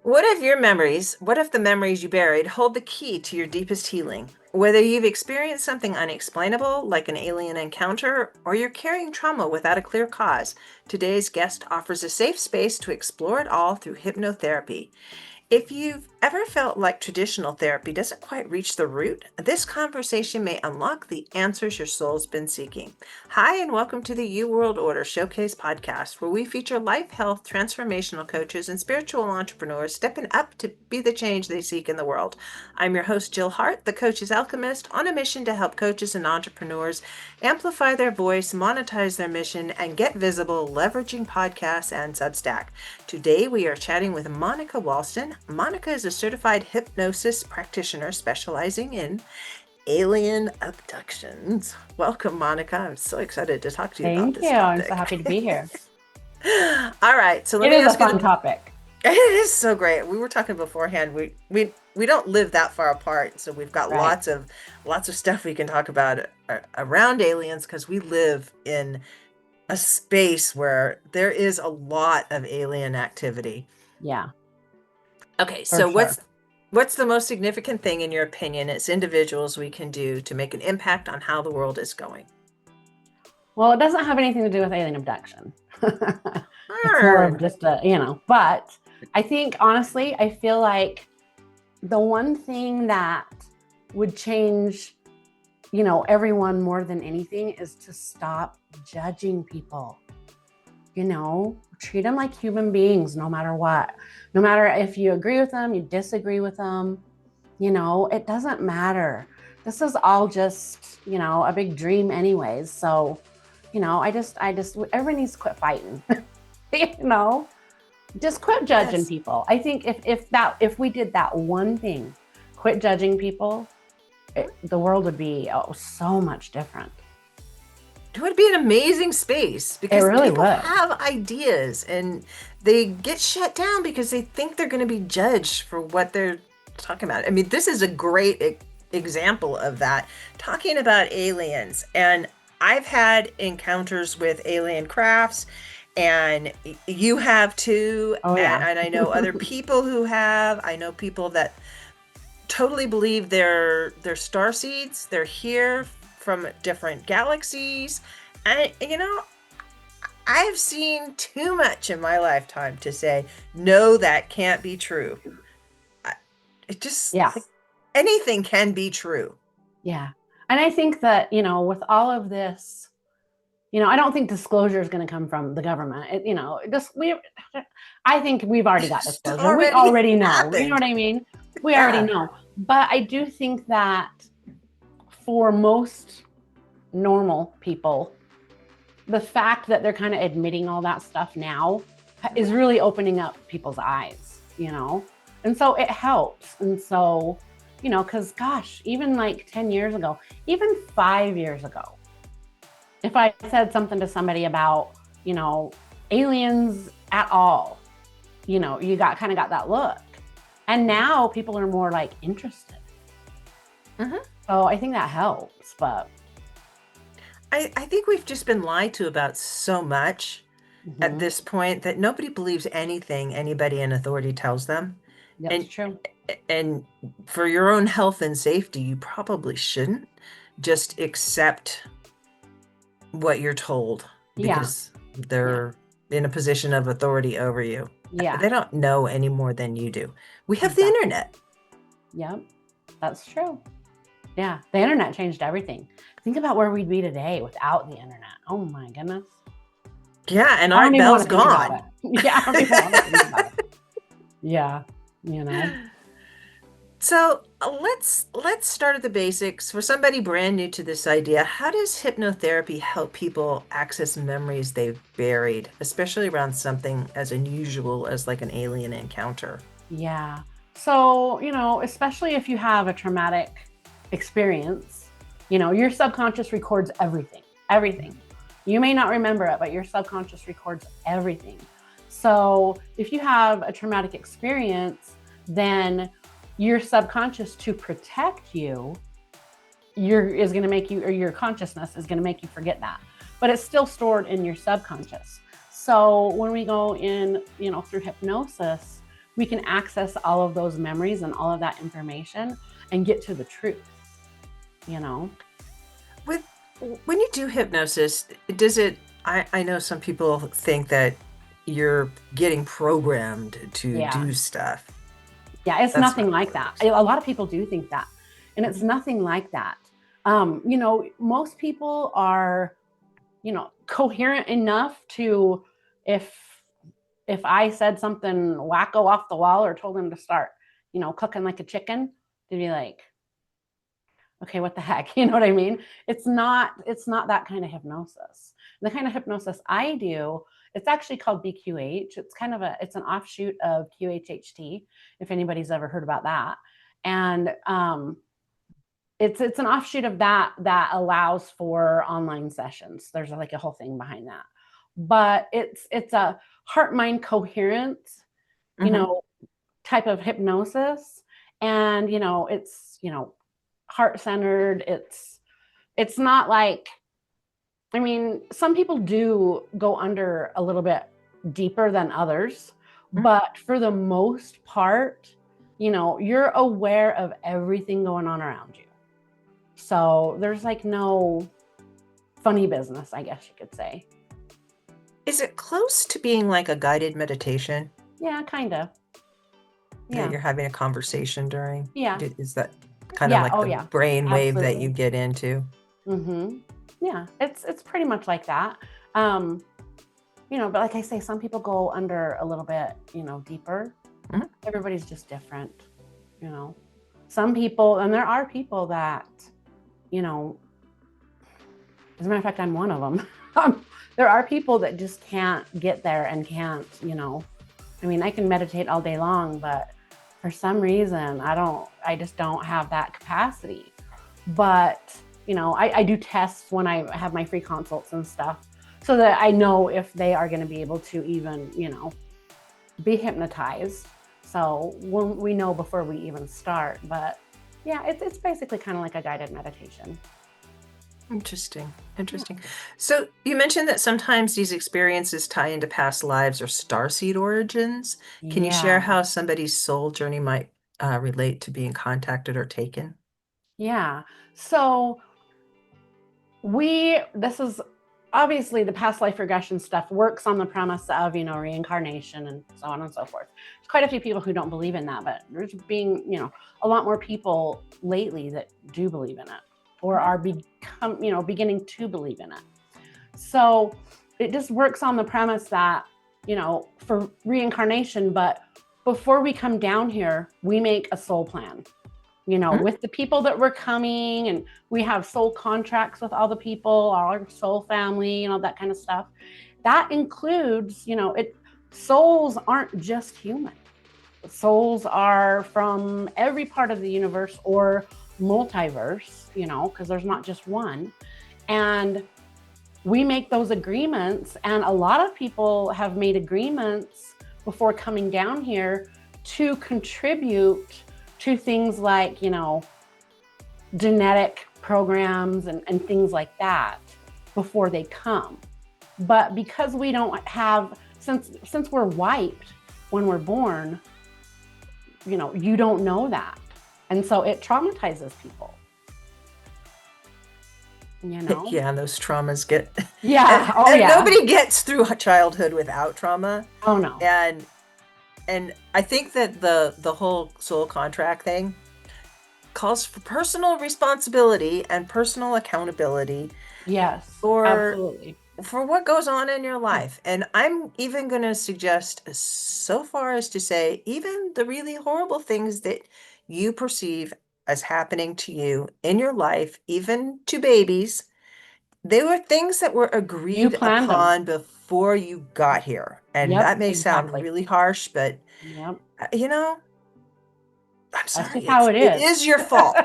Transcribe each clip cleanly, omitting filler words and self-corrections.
What if the memories you buried hold the key to your deepest healing? Whether you've experienced something unexplainable, like an alien encounter, or you're carrying trauma without a clear cause, today's guest offers a safe space to explore it all through hypnotherapy. If you've ever felt like traditional therapy doesn't quite reach the root, this conversation may unlock the answers your soul's been seeking. Hi, and welcome to the U World Order Showcase podcast, where we feature life, health, transformational coaches, and spiritual entrepreneurs stepping up to be the change they seek in the world. I'm your host, Jill Hart, the Coach's Alchemist, on a mission to help coaches and entrepreneurs amplify their voice, monetize their mission, and get visible, leveraging podcasts and Substack. Today, we are chatting with Monica Walston. Monica is a certified hypnosis practitioner specializing in alien abductions. Welcome, Monica. I'm so excited to talk to you about Thank this you. I'm topic. so happy to be here. All right, so let It me is a ask you fun topic. It is so great. We were talking beforehand. We don't live that far apart, so we've got Right. lots of stuff we can talk about around aliens because we live in a space where there is a lot of alien activity. Yeah, Okay, for so sure. what's the most significant thing in your opinion as individuals we can do to make an impact on how the world is going? Well, it doesn't have anything to do with alien abduction. It's more of Arr. just but I think honestly, I feel like the one thing that would change, everyone more than anything is to stop judging people. Treat them like human beings, no matter what. No matter if you agree with them, you disagree with them, it doesn't matter. This is all just, a big dream anyways. So, everyone needs to quit fighting, you know, just quit judging Yes. people. I think if we did that one thing, quit judging people, the world would be so much different. It would be an amazing space It because really people would. have ideas and they get shut down because they think they're going to be judged for what they're talking about. I mean, this is a great example of that. Talking about aliens, and I've had encounters with alien crafts, and you have too, Oh yeah. and I know other people who have. I know people that totally believe they're star seeds. They're here from different galaxies. And I've seen too much in my lifetime to say no, that can't be true. It just Yeah. like anything can be true. Yeah. And I think that, with all of this, I don't think disclosure is going to come from the government. I think we've already got It's disclosure. We already already know. You know happened. what I mean? We already Yeah. know. But I do think that for most normal people, the fact that they're kind of admitting all that stuff now is really opening up people's eyes. And so it helps. And so, because gosh, even like 10 years ago, even 5 years ago, if I said something to somebody about, aliens at all, you got that look. And now people are more like interested. Mhm. So I think that helps. But I think we've just been lied to about so much at mhm, this point that nobody believes anything anybody in authority tells them. that's And true. and for your own health and safety, you probably shouldn't just accept what you're told Yeah. because Yeah. they're in a position of authority over you. Yeah. They don't know any more than you do. We have the Exactly. internet. Yep. That's true. Yeah. The internet changed everything. Think about where we'd be today without the internet. Oh my goodness. Yeah, and I don't Art even want Bell's to think about gone. it. Yeah. I don't even want to think about it. Yeah. You know, So let's start at the basics. For somebody brand new to this idea, how does hypnotherapy help people access memories they've buried, especially around something as unusual as like an alien encounter? yeah. So, especially if you have a traumatic experience, your subconscious records everything, everything. You may not remember it, but your subconscious records everything. So, if you have a traumatic experience, then your subconscious, to protect you, is going to make you, or your consciousness is going to make you forget that. But it's still stored in your subconscious. So when we go in, through hypnosis, we can access all of those memories and all of that information and get to the truth, you know? With when you do hypnosis, does it I know some people think that you're getting programmed to Yeah. do stuff. Yeah, it's That's nothing not how like it that. works. A lot of people do think that, and it's nothing like that. You know, most people are, you know, coherent enough to, if if I said something wacko off the wall or told them to start, you know, cooking like a chicken, to be like, okay, what the heck? You know what I mean? It's not that kind of hypnosis. The kind of hypnosis I do, it's actually called BQH. It's an offshoot of QHHT, if anybody's ever heard about that. And it's an offshoot of that allows for online sessions. There's like a whole thing behind that. But it's a heart mind coherence, you Mm-hmm. know, type of hypnosis. And it's heart centered. It's not like, I mean, some people do go under a little bit deeper than others, but for the most part, you're aware of everything going on around you. So there's like no funny business, I guess you could say. Is it close to being like a guided meditation Yeah, kind of. that Yeah. you're having a conversation during? Yeah. Is that kind of Yeah. like Oh, the yeah. brain wave that you Absolutely. get into? Mm-hmm. Yeah. It's pretty much like that. Um, but like I say, some people go under a little bit, deeper. Mhm. Everybody's just different, you know. Some people, and there are people that, as a matter of fact, I'm one of them. There are people that just can't get there and can't, I mean, I can meditate all day long, but for some reason, I just don't have that capacity. But, I do tests when I have my free consults and stuff so that I know if they are going to be able to even, be hypnotized. So we know before we even start. But yeah, it's basically kind of like a guided meditation. Interesting. Interesting. So you mentioned that sometimes these experiences tie into past lives or starseed origins. Can you share Yeah. how somebody's soul journey might relate to being contacted or taken? Yeah. So this is obviously the past life regression stuff works on the premise of, reincarnation and so on and so forth. There's quite a few people who don't believe in that, but there's a lot more people lately that do believe in it or are beginning to believe in it. So it just works on the premise that, for reincarnation, but before we come down here, we make a soul plan, with the people that we're coming, and we have soul contracts with all the people, our soul family, that kind of stuff. That includes, souls aren't just human. Souls are from every part of the universe or multiverse, because there's not just one. And we make those agreements, and a lot of people have made agreements before coming down here to contribute to things like, genetic programs and things like that before they come. But because we don't have, since we're wiped when we're born, you don't know that. And so it traumatizes people. Yeah, those traumas get Yeah. Oh, and yeah. nobody gets through childhood without trauma. Oh, no. And I think that the whole soul contract thing calls for personal responsibility and personal accountability Yes, for absolutely. what goes on in your life. And I'm even going to suggest so far as to say even the really horrible things that you perceive as happening to you in your life, even to babies, they were things that were You agreed planned them. upon before you got here. And that Yep, may sound exactly. really harsh, but Yep. you know, I'm That's sorry, just how it it is. is your fault.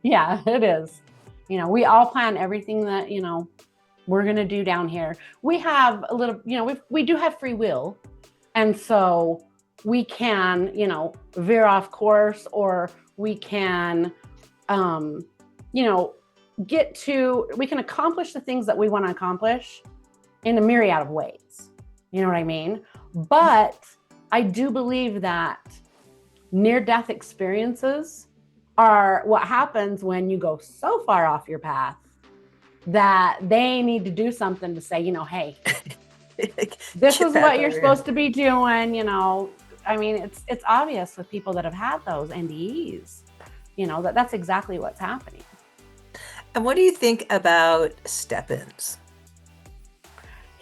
Yeah, it is. We all plan everything that, we're going to do down here. We have a little, we do have free will. And so we can, veer off course, or we can, you know, we can accomplish the things that we want to accomplish in a myriad of ways. You know what I mean? But I do believe that near-death experiences are what happens when you go so far off your path that they need to do something to say, hey, this is what you're supposed to be doing. I mean, it's obvious with people that have had those NDEs, that's exactly what's happening. And what do you think about step-ins?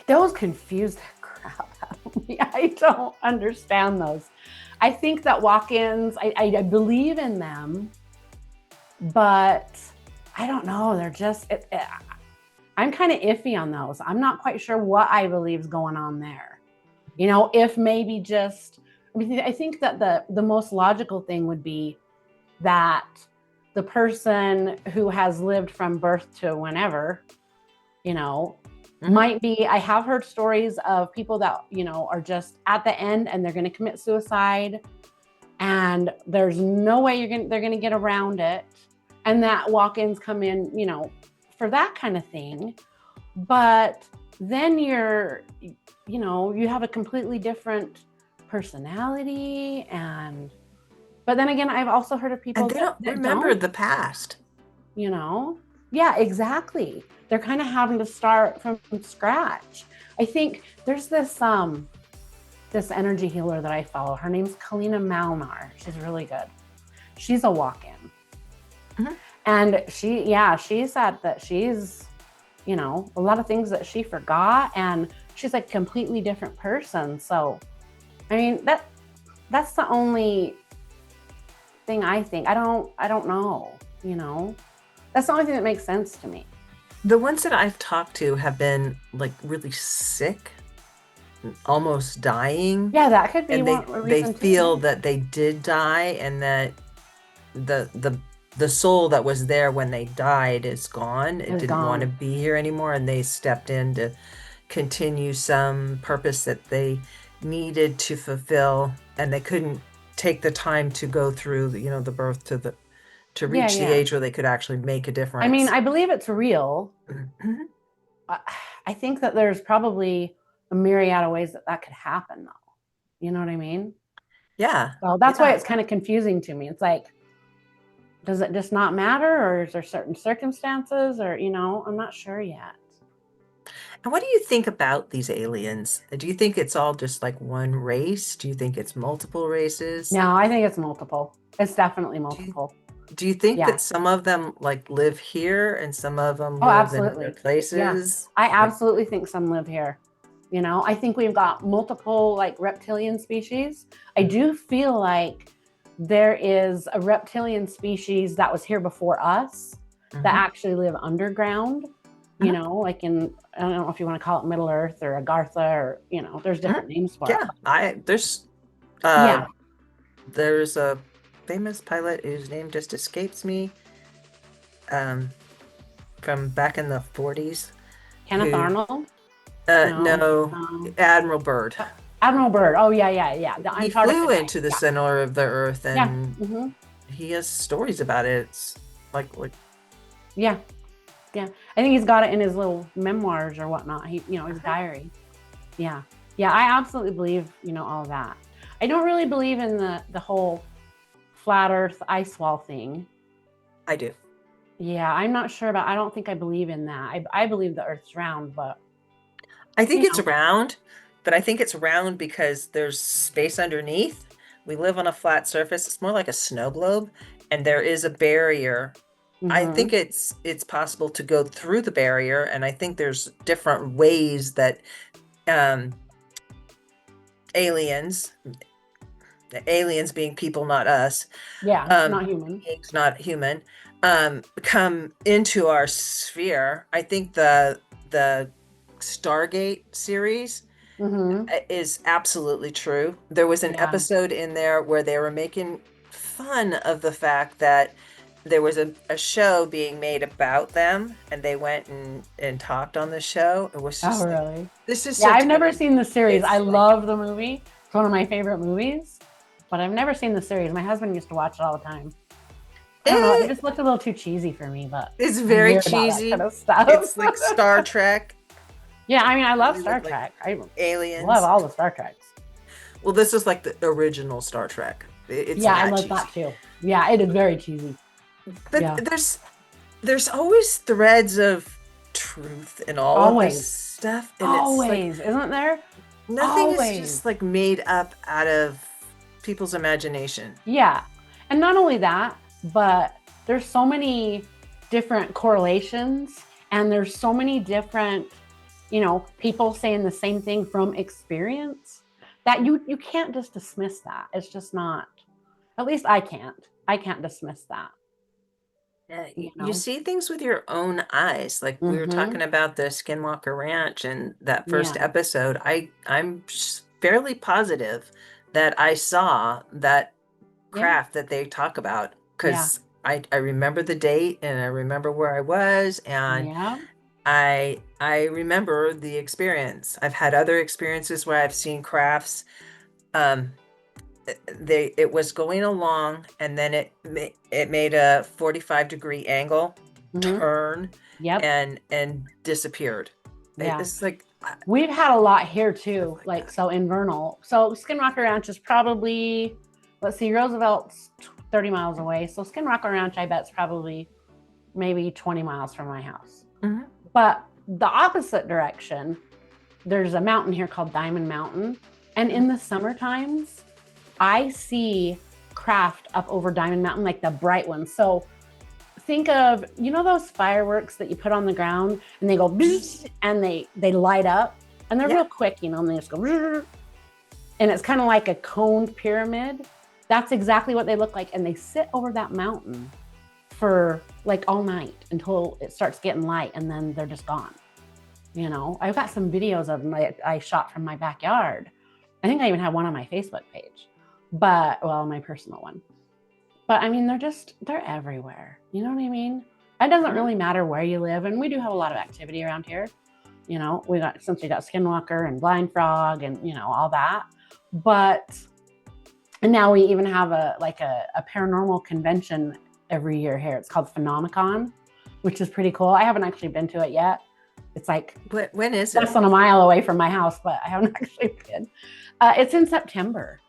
Those confuse the crap out of me. I don't understand those. I think that walk-ins, I believe in them, but I don't know. They're just, I'm kind of iffy on those. I'm not quite sure what I believe is going on there. If maybe just, I think that the most logical thing would be that the person who has lived from birth to whenever, might be, I have heard stories of people that, are just at the end and they're going to commit suicide and there's no way they're going to get around it. And that walk-ins come in, for that kind of thing. But then you have a completely different personality. But then again, I've also heard of people and they don't remember the past. Yeah, exactly. They're kind of having to start from scratch. I think there's this energy healer that I follow. Her name's Kalina Malnar. She's really good. She's a walk-in. Mm-hmm. And she said that she's, a lot of things that she forgot, and she's like a completely different person. So, I mean, that's the only thing I think. I don't know, That's the only thing that makes sense to me. The ones that I've talked to have been like really sick, almost dying. Yeah, that could be and one they reason feel too. that they did die, and that the soul that was there when they died is gone. It didn't want to be here anymore, and they stepped in to continue some purpose that they needed to fulfill, and they couldn't take the time to go through the birth to reach the age where they could actually make a difference. I mean, I believe it's real. I think that there's probably a myriad of ways that could happen, though. You know what I mean? Yeah. So that's why it's kind of confusing to me. It's like, does it just not matter, or is there certain circumstances, or, I'm not sure yet. And what do you think about these aliens? Do you think it's all just like one race? Do you think it's multiple races? No, I think it's multiple. It's definitely multiple. Do you think that some of them like live here and some of them live in other places? Yeah. I absolutely think some live here. I think we've got multiple like reptilian species. I do feel like there is a reptilian species that was here before us that actually live underground, like in, I don't know if you want to call it Middle Earth or Agartha, or, there's different names for it. Yeah, there's a famous pilot whose name just escapes me, from back in the 40s. Kenneth Arnold? No, Admiral Byrd. Admiral Byrd. Oh, yeah. He flew into the center of the Earth, and he has stories about it. It's like. Yeah. I think he's got it in his little memoirs or whatnot. His diary. Yeah. I absolutely believe, all of that. I don't really believe in the whole flat Earth ice wall thing. I do. Yeah, I'm not sure I don't think I believe in that. I believe the Earth's round, but. I think it's round, but I think it's round because there's space underneath. We live on a flat surface. It's more like a snow globe, and there is a barrier. I think it's possible to go through the barrier, and I think there's different ways that aliens being people, not us. Yeah, not human. Not human. Come into our sphere. I think the Stargate series is absolutely true. There was an episode in there where they were making fun of the fact that there was a show being made about them, and they went and talked on the show. It was just really? This is I've never seen the series. I love the movie. It's one of my favorite movies, but I've never seen the series. My husband used to watch it all the time. I don't know, it just looked a little too cheesy for me, but it's very cheesy. Kind of stuff. It's like Star Trek. Yeah, I mean, I love Star Trek. Aliens. I love all the Star Treks. Well, this is like the original Star Trek. It's Yeah, I that love cheesy. that too. Yeah, it is very cheesy. But Yeah, there's always threads of truth in all of this always, stuff, and it's like always, isn't there? nothing is Always. just like made up out of people's imagination. Yeah. And not only that, but there's so many different correlations and there's so many different, people saying the same thing from experience that you can't just dismiss that. It's just not, at least I can't. I can't dismiss that, Yeah, you you know? see things with your own eyes. Like we were Mm-hmm. talking about the Skinwalker Ranch and that first Yeah. episode. I'm fairly positive that I saw that Yeah. craft that they talk about Yeah. because I remember the date and I remember where I was and Yeah. I remember the experience. I've had other experiences where I've seen crafts. Um, it was going along and then it made a 45-degree angle, Mm-hmm. turn, Yep. and disappeared. Yeah. It's like We've had a lot here stuff too, like like that. so in Vernal. So Skinwalker Ranch is probably, let's see, Roosevelt's 30 miles away. So Skinwalker Ranch, I bet, is probably maybe 20 miles from my house. Mhm. But the opposite direction, there's a mountain here called Diamond Mountain. And in the summer times, I see craft up over Diamond Mountain, like the bright ones. So think of, those fireworks that you put on the ground and they go and they light up and they're Yeah. real quick, and they just go and it's kind of like a coned pyramid. That's exactly what they look like. And they sit over that mountain for like all night until it starts getting light and then they're just gone. I've got some videos of them I shot from my backyard. I think I even have one on my Facebook page, but my personal one. But I mean, they're everywhere. You know what I mean? It doesn't really matter where you live. And we do have a lot of activity around here. We got Skinwalker and Blind Frog and, all that. And now we even have a paranormal convention every year here. It's called Phenomenon, which is pretty cool. I haven't actually been to it yet. It's like When is it? less than a mile away from my house, but I haven't actually been. It's in September.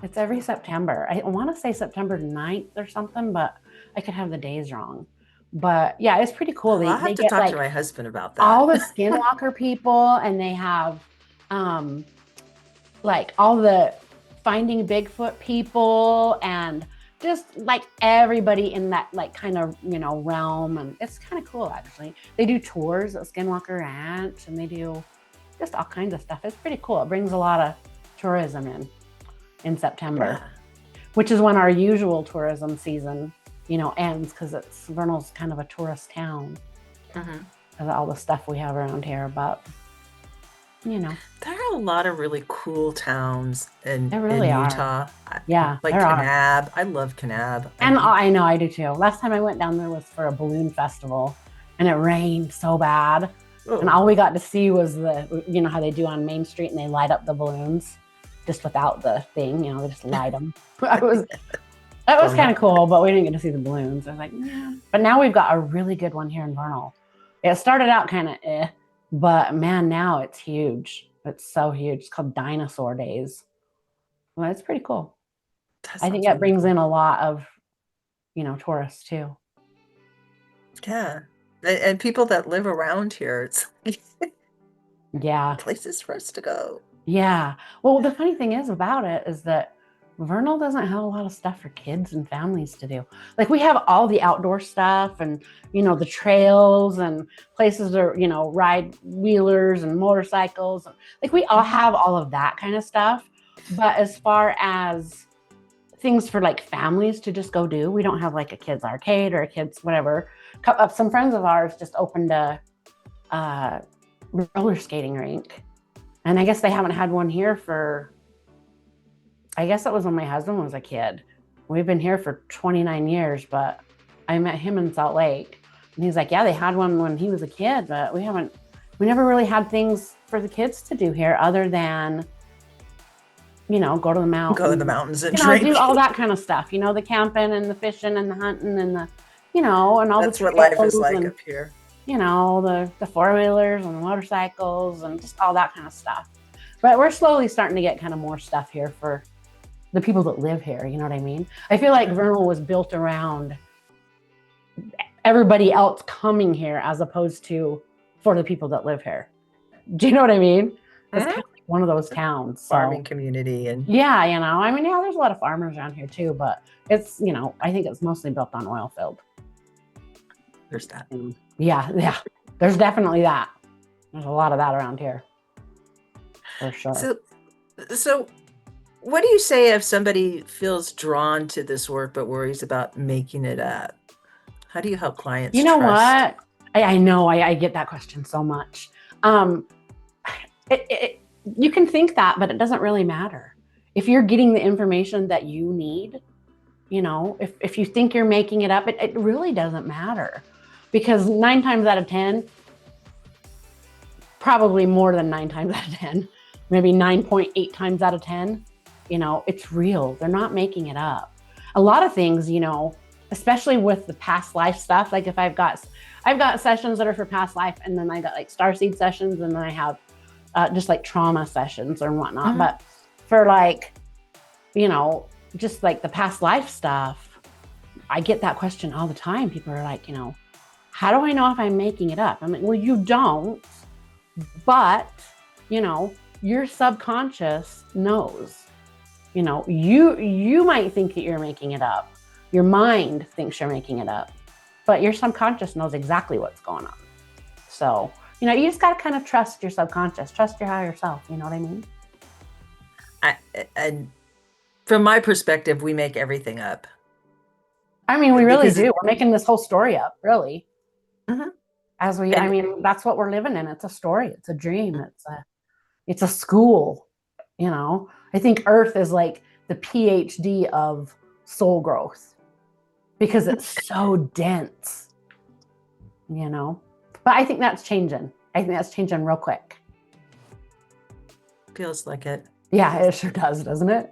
It's every September. I want to say September 9th or something, but I could have the days wrong. But yeah, it's pretty cool. I'll They have to get talk to like my husband about all that. the Skinwalker people, and they have like all the Finding Bigfoot people, and just like everybody in that like kind of realm. And it's kind of cool actually. They do tours at Skinwalker Ranch, and they do just all kinds of stuff. It's pretty cool. It brings a lot of tourism in September, Yeah. which is when our usual tourism season, ends, because Vernal's kind of a tourist town Mhm. because of all the stuff we have around here. But There are a lot of really cool towns in there really are. Utah. Yeah, Like there are. Kanab. I love Kanab. And I know I do too. Last time I went down there was for a balloon festival, and it rained so bad. And all we got to see was how they do on Main Street, and they light up the balloons just without the thing, they just light them. That was kind of cool, but we didn't get to see the balloons. I was like, yeah. But now we've got a really good one here in Vernal. It started out kind of but man, now it's huge. It's so huge. It's called Dinosaur Days. Well, it's pretty cool. I think that brings in a lot of, tourists too. Yeah. And people that live around here, it's Yeah. places for us to go. Yeah. Well, the funny thing is about it is that Vernal doesn't have a lot of stuff for kids and families to do. Like we have all the outdoor stuff and, the trails and places to, ride wheelers and motorcycles. Like we all have all of that kind of stuff. But as far as things for like families to just go do, we don't have like a kids arcade or a kids whatever. Some friends of ours just opened a roller skating rink. And I guess they haven't had one here I guess it was when my husband was a kid. We've been here for 29 years, but I met him in Salt Lake. And he's like, yeah, they had one when he was a kid, but we never really had things for the kids to do here other than, go to the mountains. Go to the mountains and drink. Do all that kind of stuff, the camping and the fishing and the hunting and the, and all That's the what life is like and, up here. the four-wheelers and the motorcycles and just all that kind of stuff. But we're slowly starting to get kind of more stuff here for the people that live here. You know what I mean? I feel like Vernal was built around everybody else coming here as opposed to for the people that live here. Do you know what I mean? It's kind of like one of those towns. So. Farming community. And yeah, you know, I mean, yeah, there's a lot of farmers around here too, but it's, you know, I think it's mostly built on oil field. There's that. Yeah. There's definitely that. There's a lot of that around here. For sure. So what do you say if somebody feels drawn to this work but worries about making it up? How do you help clients You know trust? what? I know I get that question so much. You can think that, but it doesn't really matter. If you're getting the information that you need, you know, if you think you're making it up, it really doesn't matter. Because 9 times out of 10, probably more than 9 times out of 10, maybe 9.8 times out of 10, you know, it's real. They're not making it up. A lot of things, you know, especially with the past life stuff, like if I've got sessions that are for past life, and then I got like Starseed sessions, and then I have just like trauma sessions or whatnot. Mm-hmm. But for like, you know, just like the past life stuff, I get that question all the time. People are like, you know, how do I know if I'm making it up? I'm like, well, you don't, but you know, your subconscious knows. You know, you might think that you're making it up. Your mind thinks you're making it up, but your subconscious knows exactly what's going on. So, you know, you just got to kind of trust your subconscious, trust your higher self. You know what I mean? And from my perspective, we make everything up. I mean, we really do. We're making this whole story up, really. Mm-hmm. I mean, that's what we're living in. It's a story. It's a dream. It's a school. You know, I think Earth is like the PhD of soul growth because it's so dense, you know, but I think that's changing. I think that's changing real quick. Feels like it. Yeah, it sure does, doesn't it?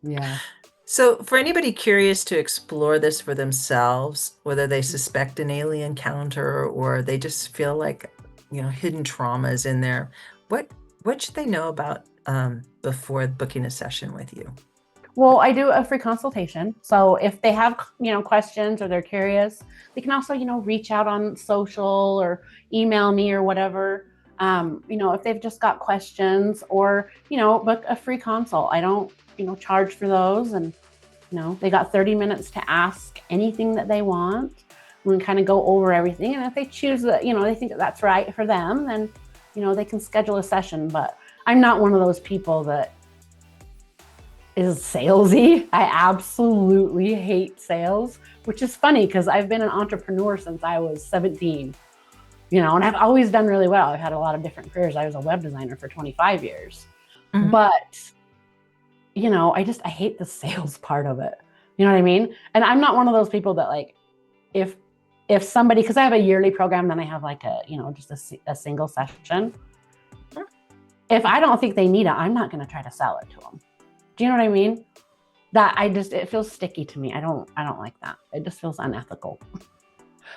Yeah. So for anybody curious to explore this for themselves, whether they suspect an alien encounter or they just feel like, you know, hidden traumas in there, what should they know about before booking a session with you? Well, I do a free consultation. So if they have, you know, questions or they're curious, they can also, you know, reach out on social or email me or whatever. You know, if they've just got questions or, you know, book a free consult. I don't, you know, charge for those. And, you know, they got 30 minutes to ask anything that they want. We can kind of go over everything. And if they choose that, you know, they think that that's right for them, then, you know, they can schedule a session. But I'm not one of those people that is salesy. I absolutely hate sales, which is funny because I've been an entrepreneur since I was 17, you know, and I've always done really well. I've had a lot of different careers. I was a web designer for 25 years, but you know, I hate the sales part of it. You know what I mean? And I'm not one of those people that like, if somebody, cause I have a yearly program, then I have like a, you know, just a single session. If I don't think they need it, I'm not going to try to sell it to them. Do you know what I mean? It feels sticky to me. I don't like that. It just feels unethical.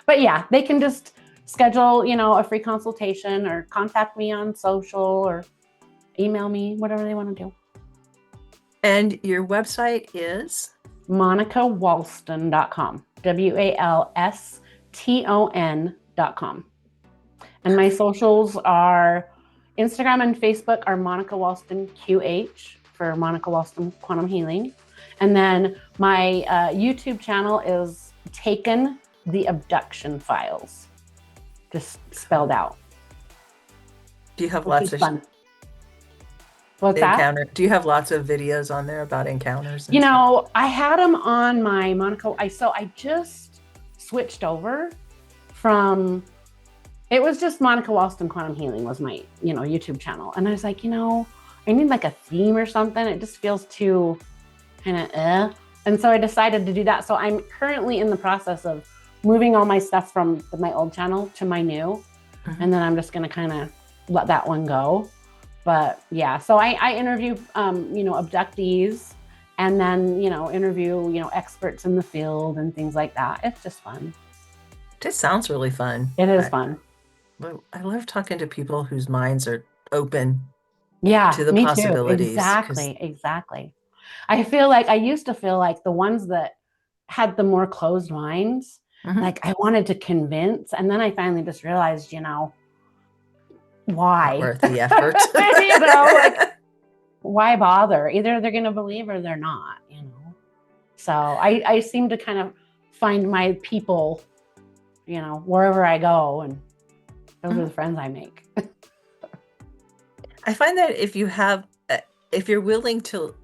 But yeah, they can just schedule, you know, a free consultation or contact me on social or email me, whatever they want to do. And your website is? MonicaWalston.com. WALSTON.com. And my socials are Instagram and Facebook are Monica Walston QH for Monica Walston Quantum Healing. And then my YouTube channel is Taken the Abduction Files, just spelled out. Do you have lots of fun? What's that? Do you have lots of videos on there about encounters? You know, I had them on my Monica. I just switched over from. It was just Monica Walston Quantum Healing was my, you know, YouTube channel. And I was like, you know, I need like a theme or something. It just feels too kind of And so I decided to do that. So I'm currently in the process of moving all my stuff from my old channel to my new. And then I'm just going to kind of let that one go. But yeah, so I interview, you know, abductees and then, you know, interview, you know, experts in the field and things like that. It's just fun. It sounds really fun. It is fun. I love talking to people whose minds are open. Yeah, to the me too. possibilities. Because Exactly, exactly. I used to feel like the ones that had the more closed minds, like I wanted to convince, and then I finally just realized, not why? worth the effort. Like why bother? Either they're going to believe or they're not. So I seem to kind of find my people, wherever I go, and those are the friends I make. I find that if you're willing to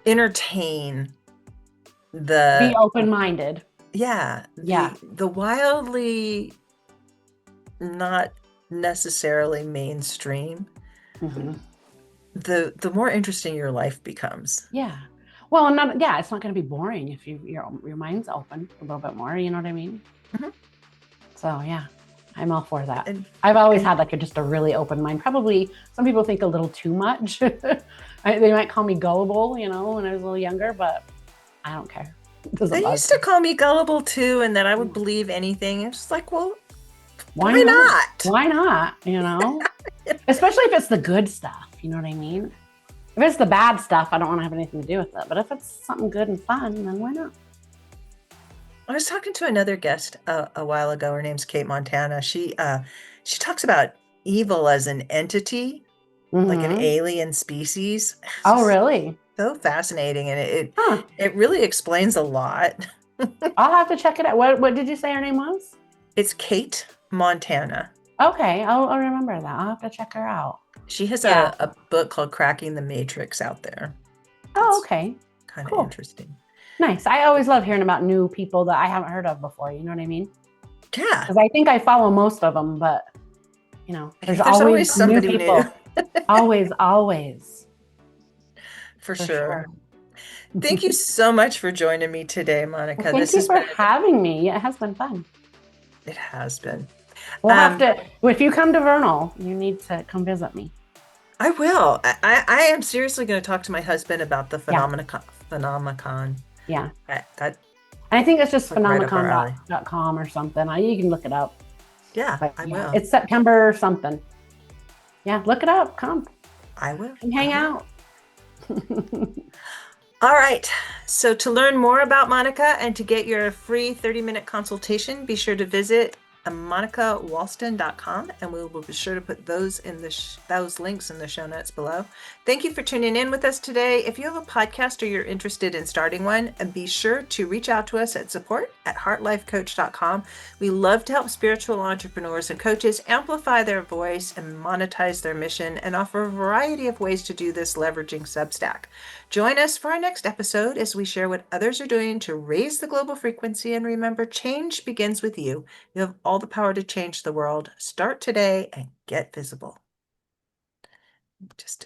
entertain Be the open-minded. yeah, Yeah. the wildly not necessarily mainstream, Hmm. the more interesting your life becomes. Yeah. Well, not yeah, it's not going to be boring if your mind's open a little bit more. You know what I mean? Mhm. So yeah, I'm all for that. And I've always and had like just a really open mind. Probably some people think a little too much. They might call me gullible, when I was a little younger, but I don't care. It they doesn't bother used to me. call me gullible too, and that I would Yeah. believe anything. It's just like, well, Why why not? not? Why not? Especially if it's the good stuff. You know what I mean? If it's the bad stuff, I don't want to have anything to do with it. But if it's something good and fun, then why not? I was talking to another guest a while ago. Her name's Kate Montana. She talks about evil as an entity, like an Mm-hmm. alien species. It's Oh, just really? so fascinating, and Huh. it really explains a lot. I'll have to check it out. What did you say her name was? It's Kate Montana. Okay, I'll remember that. I'll have to check her out. She has Yeah. a book called Cracking the Matrix out there. Oh, It's okay. kind of Cool. interesting. Nice. I always love hearing about new people that I haven't heard of before. You know what I mean? Yeah, Because I think I follow most of them, but I there's think there's always always new somebody new, people. Always, always, for for sure. sure. Thank you so much for joining me today, Well, Monica. thank This you has for been, having me. Yeah, it has been fun. it has been. We'll have Um, to, if you come to Vernal, you need to come visit me. I will. I am seriously going to talk to my husband about the Yeah, phenomenon. yeah. That And I think it's just like right up our alley. phenomenon.com or something. You can look it up. Yeah, But I yeah, will. it's September something. Yeah, look it up. Come I will. and I hang will. out. All right. So to learn more about Monica and to get your free 30-minute consultation, be sure to visit monicawalston.com, and we will be sure to put those in those links in the show notes below. Thank you for tuning in with us today. If you have a podcast or you're interested in starting one, and be sure to reach out to us at support@heartlifecoach.com. We love to help spiritual entrepreneurs and coaches amplify their voice and monetize their mission, and offer a variety of ways to do this leveraging Substack. Join us for our next episode as we share what others are doing to raise the global frequency. And remember, change begins with you. You have all the power to change the world. Start today and get visible. Just